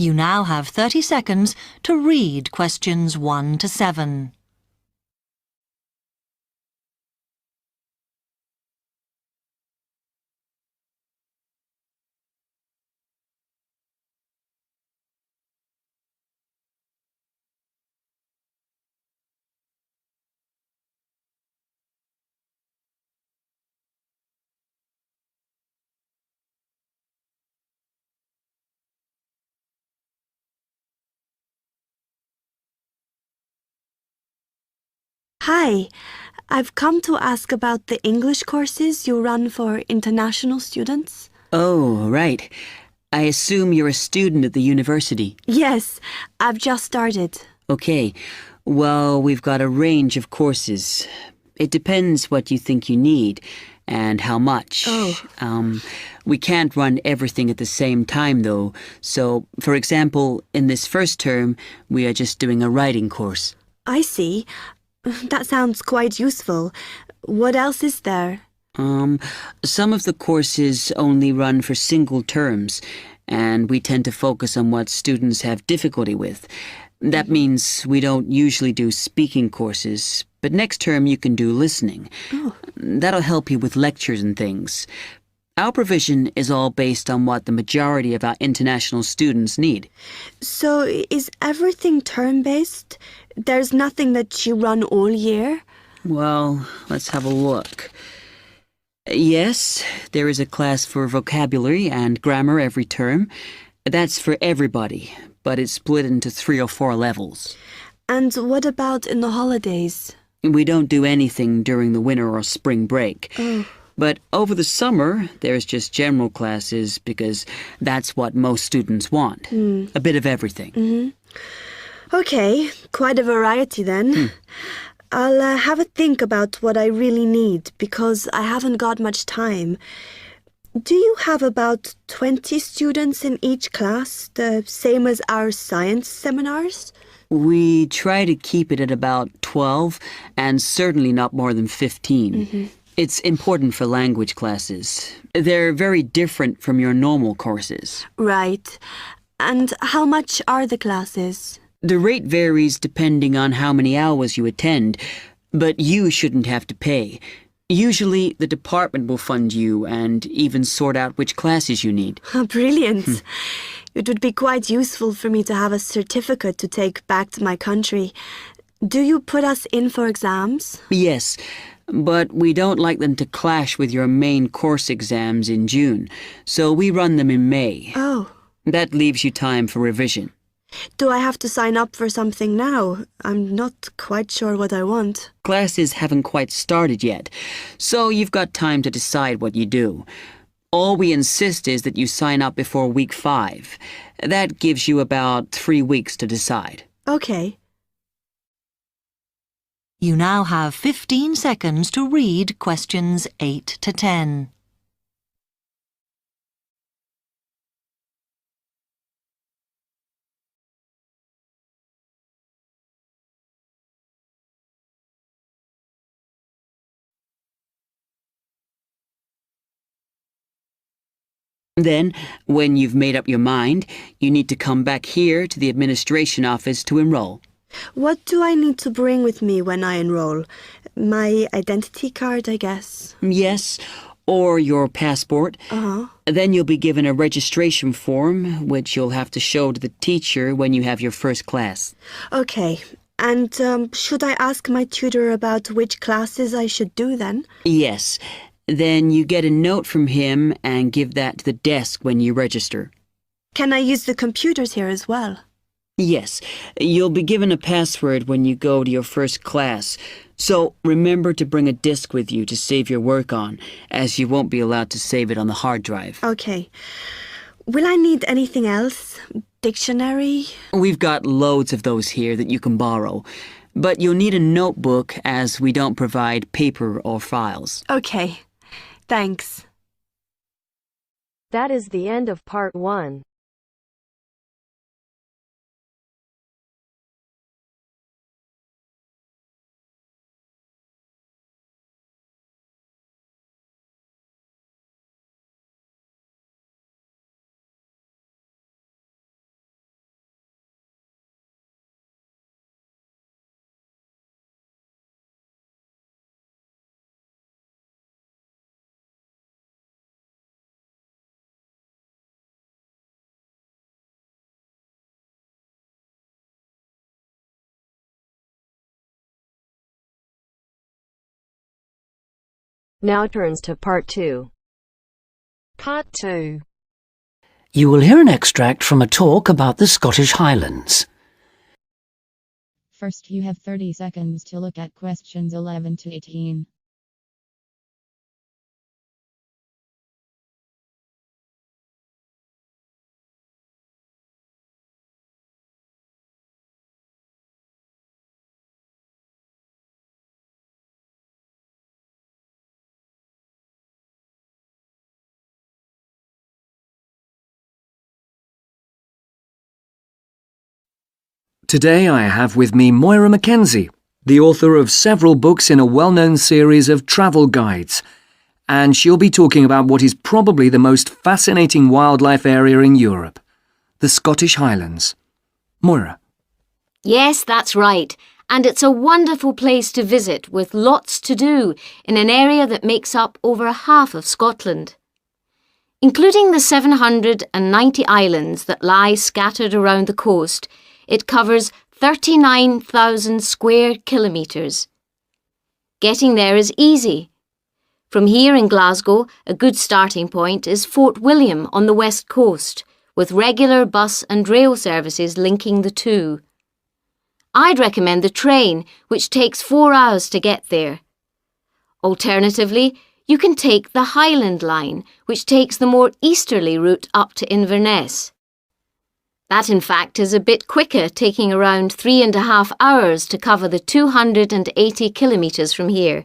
You now have 30 seconds to read questions 1 to 7. Hi, I've come to ask about the English courses you run for international students. Oh, right. I assume you're a student at the university. Yes, I've just started. Okay. Well, we've got a range of courses. It depends what you think you need and how much. We can't run everything at the same time, though. So, for example, in this first term, we are just doing a writing course. I see. That sounds quite useful. What else is there? Some of the courses only run for single terms, and we tend to focus on what students have difficulty with. That means we don't usually do speaking courses, but next term you can do listening. Oh. That'll help you with lectures and things. Our provision is all based on what the majority of our international students need. So, is everything term-based? There's nothing that you run all year? Well, let's have a look. Yes, there is a class for vocabulary and grammar every term. That's for everybody, but it's split into 3 or 4 levels. And what about in the holidays? We don't do anything during the winter or spring break. Oh. But over the summer, there's just general classes because that's what most students want. A bit of everything. Okay, quite a variety then. I'll have a think about what I really need because I haven't got much time. Do you have about 20 students in each class, the same as our science seminars? We try to keep it at about 12 and certainly not more than 15. It's important for language classes. They're very different from your normal courses. Right. And how much are the classes? The rate varies depending on how many hours you attend, but you shouldn't have to pay. Usually, the department will fund you and even sort out which classes you need. Brilliant. It would be quite useful for me to have a certificate to take back to my country. Do you put us in for exams? Yes, but we don't like them to clash with your main course exams in June, so we run them in May. Oh. That leaves you time for revision. Do I have to sign up for something now? I'm not quite sure what I want. Classes haven't quite started yet, so you've got time to decide what you do. All we insist is that you sign up before week 5. That gives you about 3 weeks to decide. Okay. You now have 15 seconds to read questions 8 to 10. Then, when you've made up your mind, you need to come back here to the administration office to enroll. What do I need to bring with me when I enroll? My identity card, I guess. Yes, or your passport. Then you'll be given a registration form, which you'll have to show to the teacher when you have your first class. Okay. And should I ask my tutor about which classes I should do then? Yes. Then you get a note from him and give that to the desk when you register. Can I use the computers here as well? Yes. You'll be given a password when you go to your first class. So remember to bring a disk with you to save your work on, as you won't be allowed to save it on the hard drive. Okay. Will I need anything else? Dictionary? We've got loads of those here that you can borrow. But you'll need a notebook as we don't provide paper or files. Okay. Thanks. That is the end of part 1. Now turns to part 2. Part 2. You will hear an extract from a talk about the Scottish Highlands. First, you have 30 seconds to look at questions 11 to 18. Today I have with me Moira Mackenzie, the author of several books in a well-known series of travel guides, and she'll be talking about what is probably the most fascinating wildlife area in Europe, the Scottish Highlands. Moira. Yes, that's right. And it's a wonderful place to visit with lots to do in an area that makes up over half of Scotland. Including the 790 islands that lie scattered around the coast, it covers 39,000 square kilometres. Getting there is easy. From here in Glasgow, a good starting point is Fort William on the west coast, with regular bus and rail services linking the two. I'd recommend the train, which takes 4 hours to get there. Alternatively, you can take the Highland Line, which takes the more easterly route up to Inverness. That, in fact, is a bit quicker, taking around 3.5 hours to cover the 280 kilometres from here.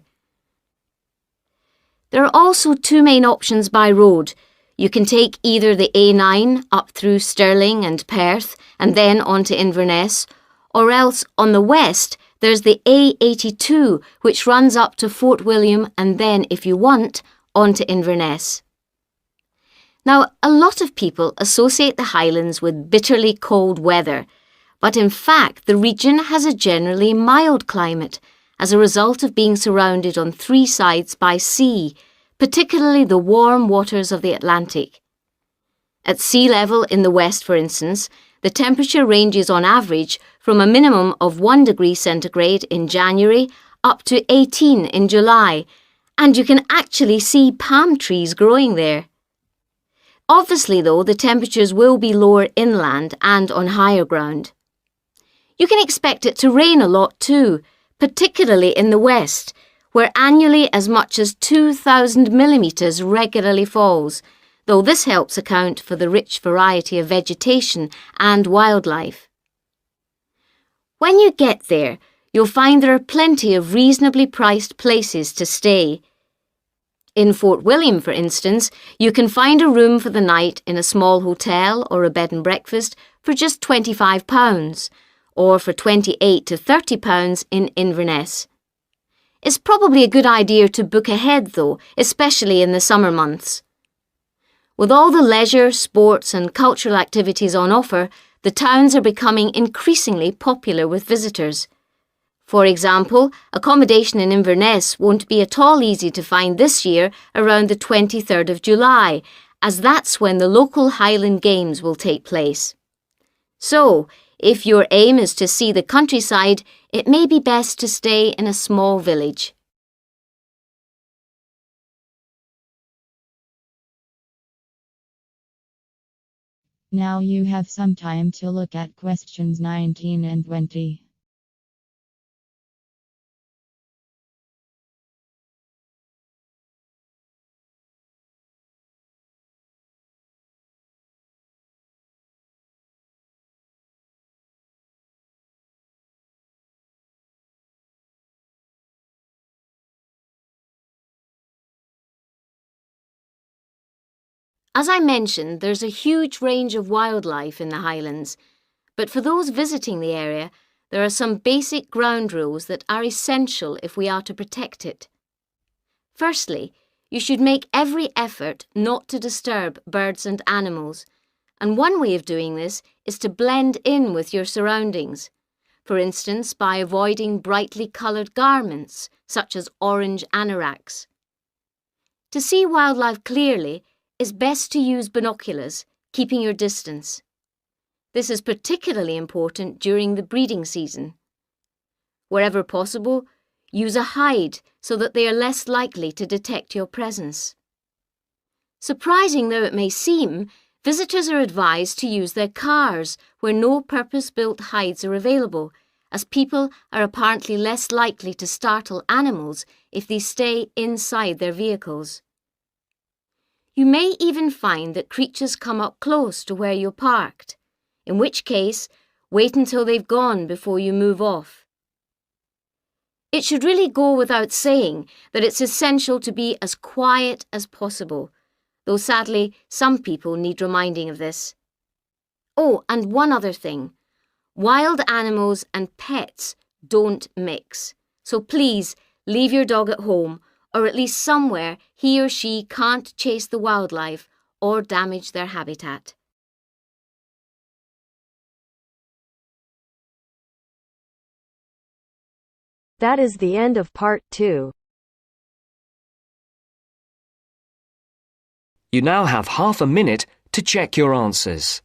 There are also two main options by road. You can take either the A9 up through Stirling and Perth and then on to Inverness, or else on the west there's the A82 which runs up to Fort William and then, if you want, on to Inverness. Now, a lot of people associate the Highlands with bitterly cold weather, but in fact the region has a generally mild climate as a result of being surrounded on 3 sides by sea, particularly the warm waters of the Atlantic. At sea level in the west, for instance, the temperature ranges on average from a minimum of 1 degree centigrade in January up to 18 in July, and you can actually see palm trees growing there. Obviously, though, the temperatures will be lower inland and on higher ground. You can expect it to rain a lot too, particularly in the west, where annually as much as 2,000 millimetres regularly falls, though this helps account for the rich variety of vegetation and wildlife. When you get there, you'll find there are plenty of reasonably priced places to stay. In Fort William, for instance, you can find a room for the night in a small hotel or a bed and breakfast for just £25, or for £28 to £30 in Inverness. It's probably a good idea to book ahead though, especially in the summer months. With all the leisure, sports and cultural activities on offer, the towns are becoming increasingly popular with visitors. For example, accommodation in Inverness won't be at all easy to find this year around the 23rd of July, as that's when the local Highland Games will take place. So, if your aim is to see the countryside, it may be best to stay in a small village. Now you have some time to look at questions 19 and 20. As I mentioned, there's a huge range of wildlife in the Highlands, but for those visiting the area, there are some basic ground rules that are essential if we are to protect it. Firstly, you should make every effort not to disturb birds and animals, and one way of doing this is to blend in with your surroundings, for instance by avoiding brightly coloured garments, such as orange anoraks. To see wildlife clearly, it's best to use binoculars, keeping your distance. This is particularly important during the breeding season. Wherever possible, Use a hide so that they are less likely to detect your presence. Surprising though it may seem, visitors are advised to use their cars where no purpose-built hides are available, as people are apparently less likely to startle animals if they stay inside their vehicles. You may even find that creatures come up close to where you're parked, in which case, wait until they've gone before you move off. It should really go without saying that it's essential to be as quiet as possible, though sadly some people need reminding of this. Oh, and one other thing. Wild animals and pets don't mix, so please leave your dog at home or at least somewhere he or she can't chase the wildlife or damage their habitat. That is the end of part 2. You now have half a minute to check your answers.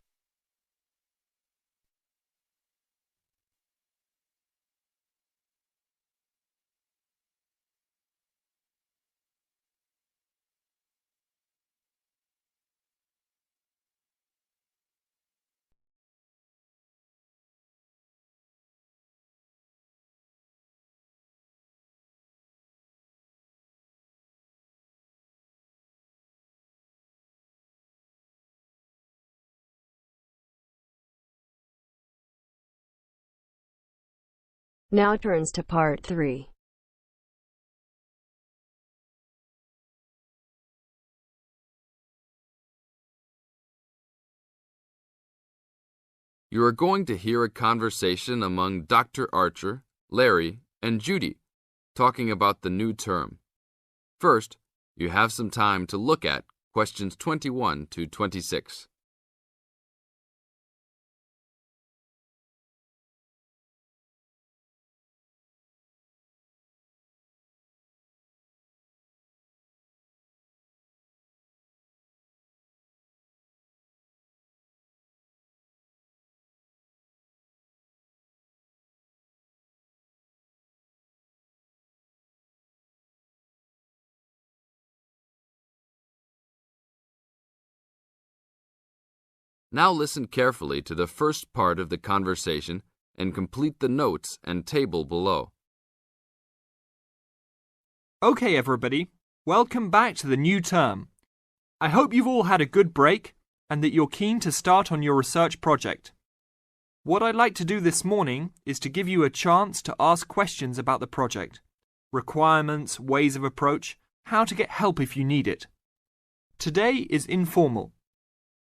Now turns to part 3. You are going to hear a conversation among Dr. Archer, Larry, and Judy, talking about the new term. First, you have some time to look at questions 21 to 26. Now listen carefully to the first part of the conversation and complete the notes and table below. Okay, everybody, welcome back to the new term. I hope you've all had a good break and that you're keen to start on your research project. What I'd like to do this morning is to give you a chance to ask questions about the project, requirements, ways of approach, how to get help if you need it. Today is informal.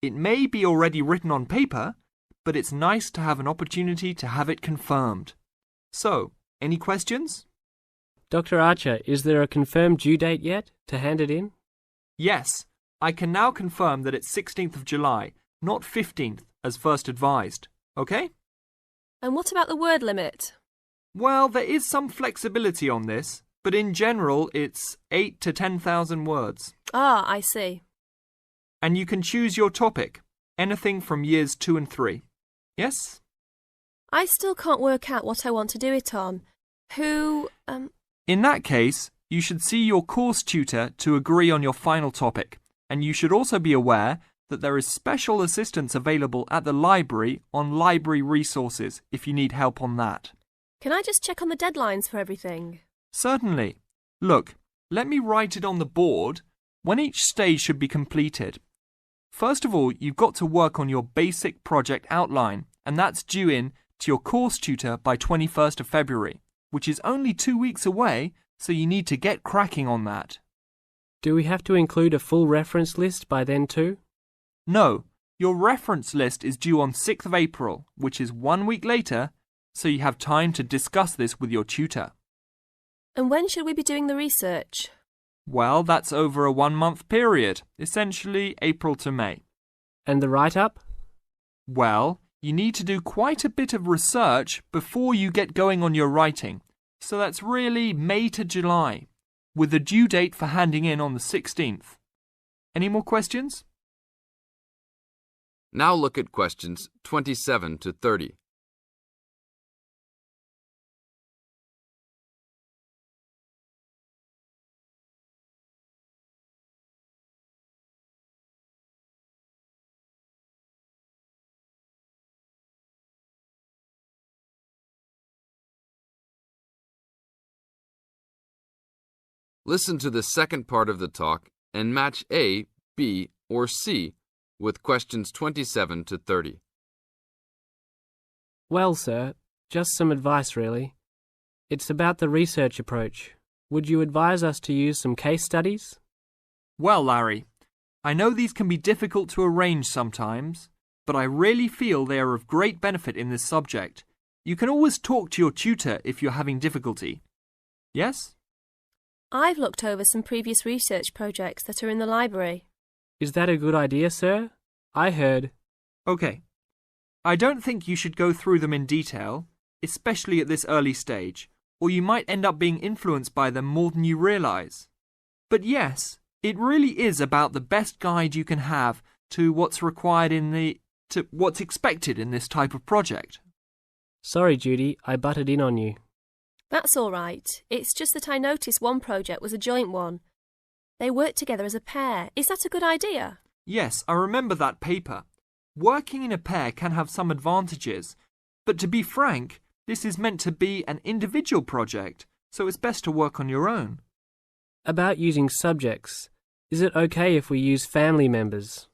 It may be already written on paper, but it's nice to have an opportunity to have it confirmed. So, any questions? Dr. Archer, is there a confirmed due date yet to hand it in? Yes, I can now confirm that it's 16th of July, not 15th, as first advised. Okay? And what about the word limit? Well, there is some flexibility on this, but in general it's 8 to 10,000 words. Ah, I see. And you can choose your topic, anything from years 2 and 3. Yes? I still can't work out what I want to do it on. In that case, you should see your course tutor to agree on your final topic, and you should also be aware that there is special assistance available at the library on library resources if you need help on that. Can I just check on the deadlines for everything? Certainly. Look, let me write it on the board when each stage should be completed. First of all, you've got to work on your basic project outline, and that's due in to your course tutor by 21st of February, which is only 2 weeks away, so you need to get cracking on that. Do we have to include a full reference list by then too? No, your reference list is due on 6th of April, which is 1 week later, so you have time to discuss this with your tutor. And when should we be doing the research? Well, that's over a 1-month period, essentially April to May. And the write-up? Well, you need to do quite a bit of research before you get going on your writing, so that's really May to July, with the due date for handing in on the 16th. Any more questions? Now look at questions 27 to 30. Listen to the second part of the talk and match A, B, or C with questions 27 to 30. Well, sir, just some advice, really. It's about the research approach. Would you advise us to use some case studies? Well, Larry, I know these can be difficult to arrange sometimes, but I really feel they are of great benefit in this subject. You can always talk to your tutor if you're having difficulty. Yes? I've looked over some previous research projects that are in the library. Is that a good idea, sir? I heard. OK. I don't think you should go through them in detail, especially at this early stage, or you might end up being influenced by them more than you realise. But yes, it really is about the best guide you can have to what's required to what's expected in this type of project. Sorry, Judy, I butted in on you. That's all right. It's just that I noticed one project was a joint one. They worked together as a pair. Is that a good idea? Yes, I remember that paper. Working in a pair can have some advantages, but to be frank, this is meant to be an individual project, so it's best to work on your own. About using subjects, is it okay if we use family members?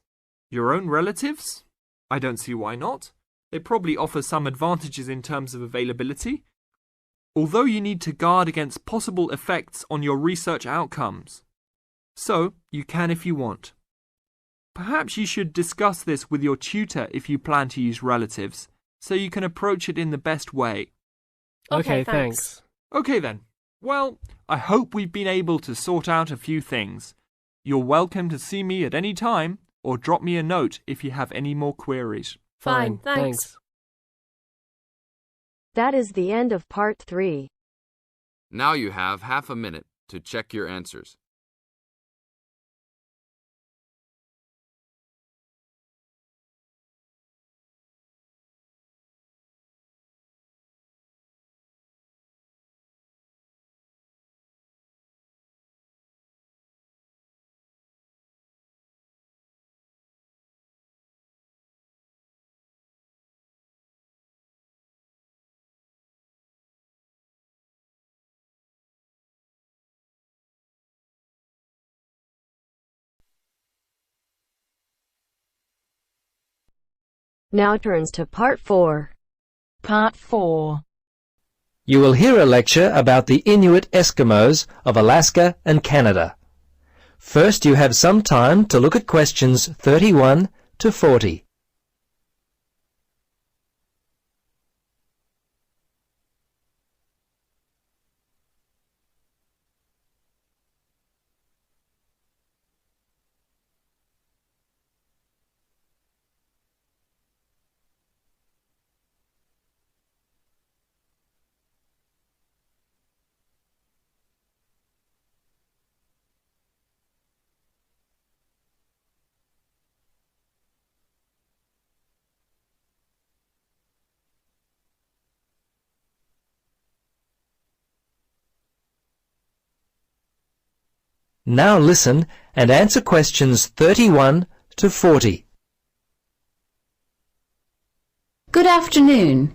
Your own relatives? I don't see why not. They probably offer some advantages in terms of availability, although you need to guard against possible effects on your research outcomes. So, you can if you want. Perhaps you should discuss this with your tutor if you plan to use relatives, so you can approach it in the best way. Okay, thanks. Okay then. Well, I hope we've been able to sort out a few things. You're welcome to see me at any time, or drop me a note if you have any more queries. Fine, thanks. That is the end of part 3. Now you have half a minute to check your answers. Now turns to part 4. Part 4. You will hear a lecture about the Inuit Eskimos of Alaska and Canada. First, you have some time to look at questions 31 to 40. Now listen and answer questions 31 to 40. Good afternoon.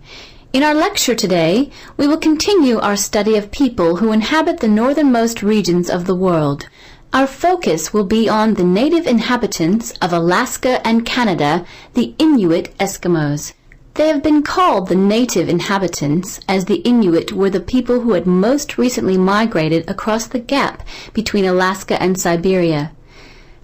In our lecture today, we will continue our study of people who inhabit the northernmost regions of the world. Our focus will be on the native inhabitants of Alaska and Canada, the Inuit Eskimos. They have been called the native inhabitants, as the Inuit were the people who had most recently migrated across the gap between Alaska and Siberia.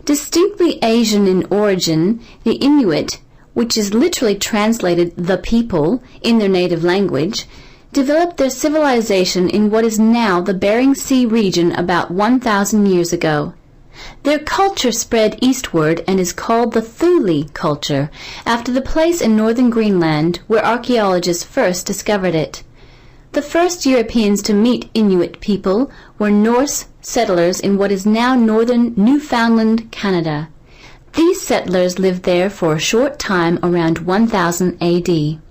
Distinctly Asian in origin, the Inuit, which is literally translated the people in their native language, developed their civilization in what is now the Bering Sea region about 1,000 years ago. Their culture spread eastward and is called the Thule culture, after the place in northern Greenland where archaeologists first discovered it. The first Europeans to meet Inuit people were Norse settlers in what is now northern Newfoundland, Canada. These settlers lived there for a short time around 1000 AD.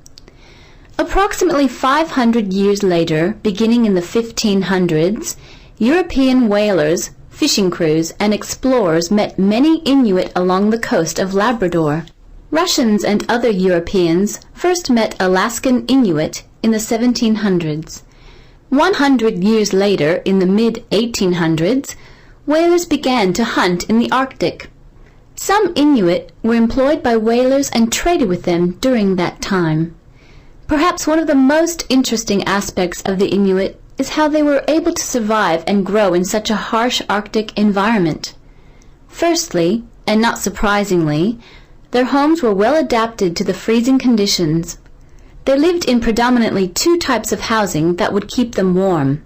Approximately 500 years later, beginning in the 1500s, European whalers, fishing crews, and explorers met many Inuit along the coast of Labrador. Russians and other Europeans first met Alaskan Inuit in the 1700s. 100 years later, in the mid-1800s, whalers began to hunt in the Arctic. Some Inuit were employed by whalers and traded with them during that time. Perhaps one of the most interesting aspects of the Inuit is how they were able to survive and grow in such a harsh Arctic environment. Firstly, and not surprisingly, their homes were well adapted to the freezing conditions. They lived in predominantly two types of housing that would keep them warm.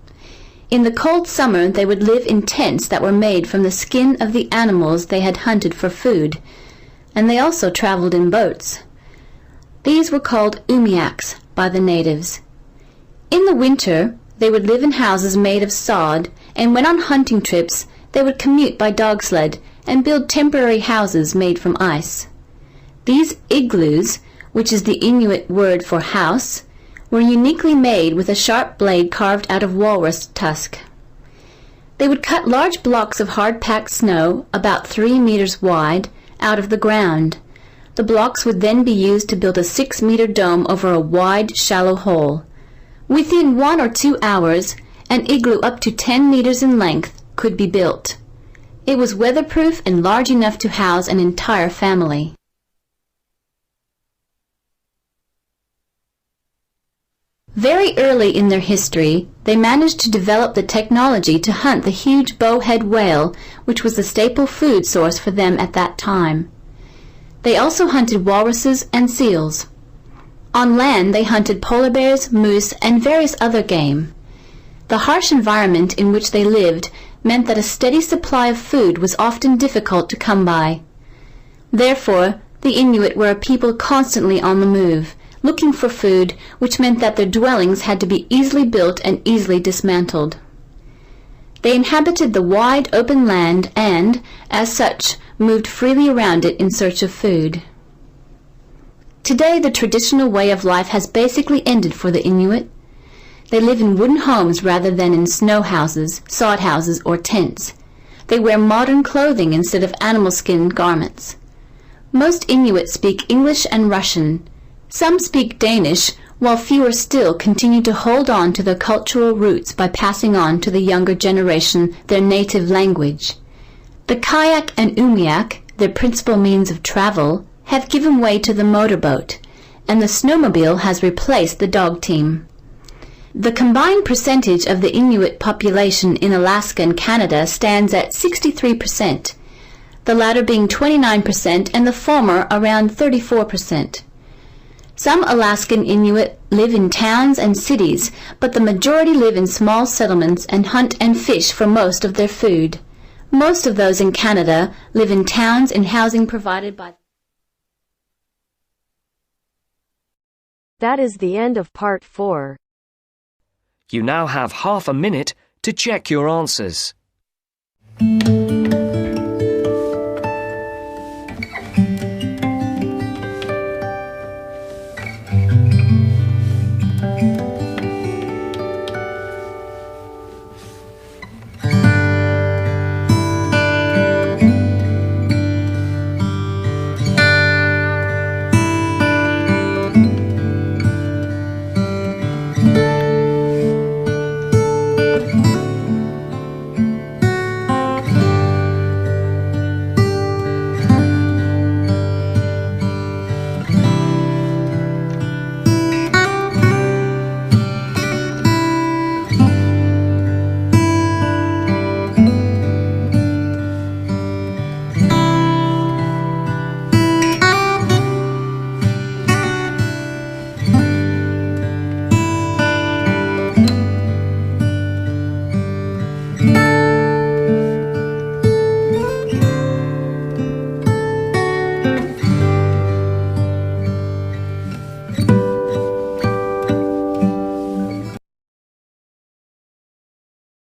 In the cold summer, they would live in tents that were made from the skin of the animals they had hunted for food, and they also traveled in boats. These were called umiaks by the natives. In the winter, they would live in houses made of sod, and when on hunting trips, they would commute by dog sled and build temporary houses made from ice. These igloos, which is the Inuit word for house, were uniquely made with a sharp blade carved out of walrus tusk. They would cut large blocks of hard-packed snow, about 3 meters wide, out of the ground. The blocks would then be used to build a 6-meter dome over a wide, shallow hole. Within 1 or 2 hours, an igloo up to 10 meters in length could be built. It was weatherproof and large enough to house an entire family. Very early in their history, they managed to develop the technology to hunt the huge bowhead whale, which was the staple food source for them at that time. They also hunted walruses and seals. On land, they hunted polar bears, moose, and various other game. The harsh environment in which they lived meant that a steady supply of food was often difficult to come by. Therefore, the Inuit were a people constantly on the move, looking for food, which meant that their dwellings had to be easily built and easily dismantled. They inhabited the wide open land and, as such, moved freely around it in search of food. Today, the traditional way of life has basically ended for the Inuit. They live in wooden homes rather than in snow houses, sod houses, or tents. They wear modern clothing instead of animal skin garments. Most Inuit speak English and Russian. Some speak Danish, while fewer still continue to hold on to their cultural roots by passing on to the younger generation their native language. The kayak and umiak, their principal means of travel, have given way to the motorboat, and the snowmobile has replaced the dog team. The combined percentage of the Inuit population in Alaska and Canada stands at 63%, the latter being 29% and the former around 34%. Some Alaskan Inuit live in towns and cities, but the majority live in small settlements and hunt and fish for most of their food. Most of those in Canada live in towns and housing provided by. That is the end of part 4. You now have half a minute to check your answers.